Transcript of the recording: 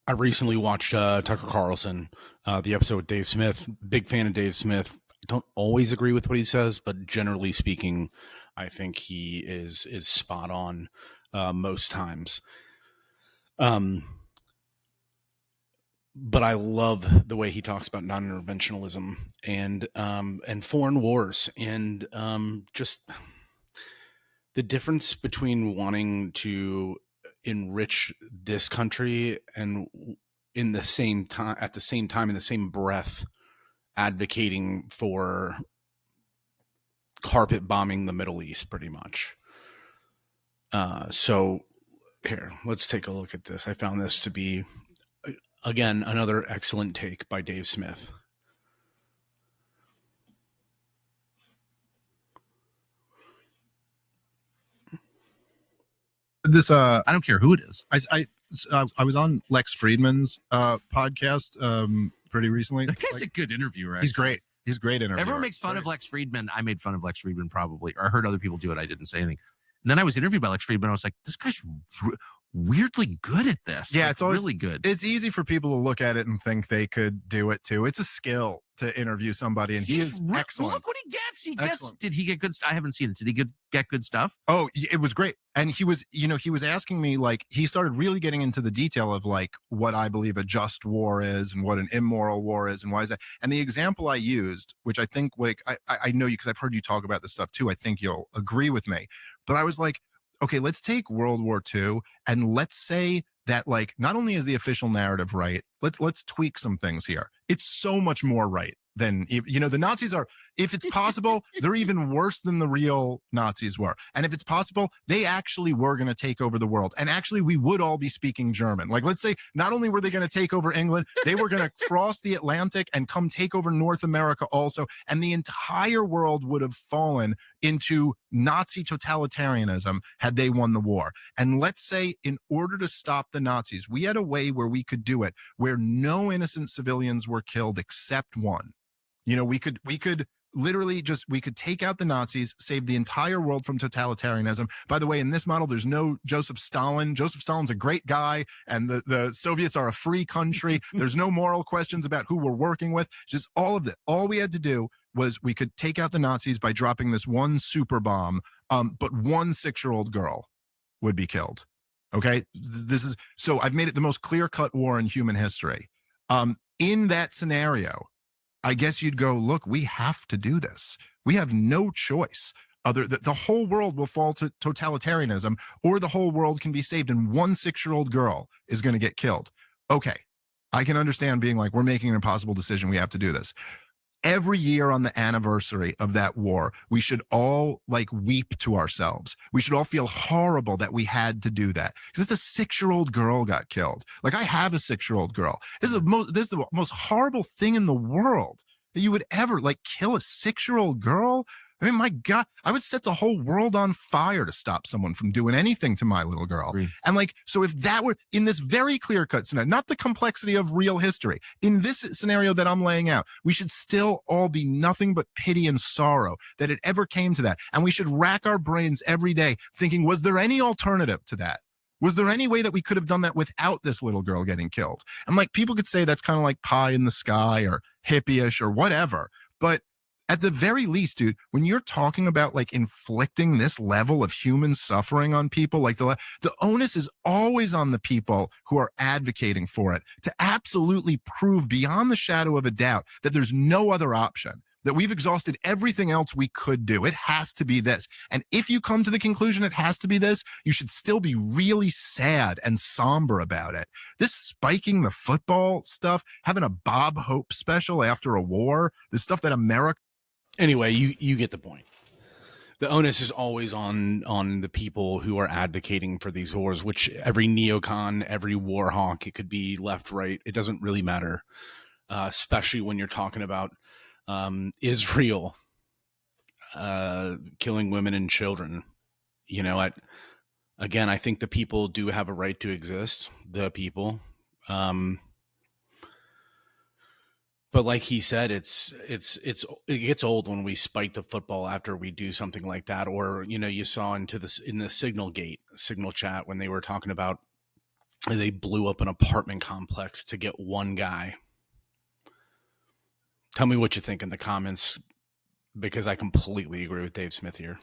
I recently watched Tucker Carlson, the episode with Dave Smith. Big fan of Dave Smith. Don't always agree with what he says, but generally speaking, I think he is spot on most times. But I love the way he talks about non-interventionalism and foreign wars and just the difference between wanting to enrich this country and in the same time at the same time in the same breath advocating for carpet bombing the Middle East pretty much. So here, let's take a look at this. I found this to be again another excellent take by Dave Smith. This I don't care who it is. I was on Lex Friedman's podcast pretty recently. That guy's a good interviewer. Actually. He's great. He's a great interviewer. Everyone makes fun of Lex Friedman. I made fun of Lex Friedman probably, or I heard other people do it. I didn't say anything. And then I was interviewed by Lex Friedman. I was like, this guy's weirdly good at this. Yeah, like, it's always really good. It's easy for people to look at it and think they could do it too. It's a skill to interview somebody, and he is excellent. Look what he gets. Did he get good? I haven't seen it. Did he get good stuff? Oh, it was great. And he was asking me, like, he started really getting into the detail of like what I believe a just war is and what an immoral war is and why is that. And the example I used, which I think like I know you because I've heard you talk about this stuff too. I think you'll agree with me. But I was like, okay, let's take World War II and let's say that like not only is the official narrative right, let's tweak some things here. It's so much more right than, the Nazis are, if it's possible, they're even worse than the real Nazis were. And if it's possible, they actually were going to take over the world. And actually, we would all be speaking German. Like, let's say not only were they going to take over England, they were going to cross the Atlantic and come take over North America also. And the entire world would have fallen into Nazi totalitarianism had they won the war. And let's say in order to stop the Nazis, we had a way where we could do it, where no innocent civilians were killed except one. We could literally we could take out the Nazis, save the entire world from totalitarianism. By the way, in this model, there's no Joseph Stalin. Joseph Stalin's a great guy, and the Soviets are a free country. There's no moral questions about who we're working with. Just all of it. All we had to do was we could take out the Nazis by dropping this one super bomb, but one 6-year-old girl would be killed. Okay? So I've made it the most clear-cut war in human history. In that scenario, I guess you'd go, look, we have to do this. We have no choice. The whole world will fall to totalitarianism, or the whole world can be saved, and one 6-year-old girl is going to get killed. Okay, I can understand being like, we're making an impossible decision. We have to do this. Every year on the anniversary of that war, we should all like weep to ourselves. We should all feel horrible that we had to do that because it's a 6-year-old girl got killed. Like I have a 6-year-old girl. This is the most horrible thing in the world that you would ever like kill a 6-year-old girl. I mean, my God, I would set the whole world on fire to stop someone from doing anything to my little girl. And like, so if that were in this very clear-cut scenario, not the complexity of real history, in this scenario that I'm laying out, we should still all be nothing but pity and sorrow that it ever came to that. And we should rack our brains every day thinking, was there any alternative to that? Was there any way that we could have done that without this little girl getting killed? And like, people could say that's kind of like pie in the sky or hippie-ish or whatever, but at the very least, dude, when you're talking about like inflicting this level of human suffering on people, like the onus is always on the people who are advocating for it to absolutely prove beyond the shadow of a doubt that there's no other option, that we've exhausted everything else we could do. It has to be this. And if you come to the conclusion it has to be this, you should still be really sad and somber about it. This spiking the football stuff, having a Bob Hope special after a war, the stuff that America. Anyway, you get the point. The onus is always on the people who are advocating for these wars, which every neocon, every war hawk, it could be left, right. It doesn't really matter, especially when you're talking about Israel killing women and children. Again, I think the people do have a right to exist, the people. But like he said, it gets old when we spike the football after we do something like that. Or, you saw in the signal chat when they were talking about They blew up an apartment complex to get one guy. Tell me what you think in the comments, because I completely agree with Dave Smith here.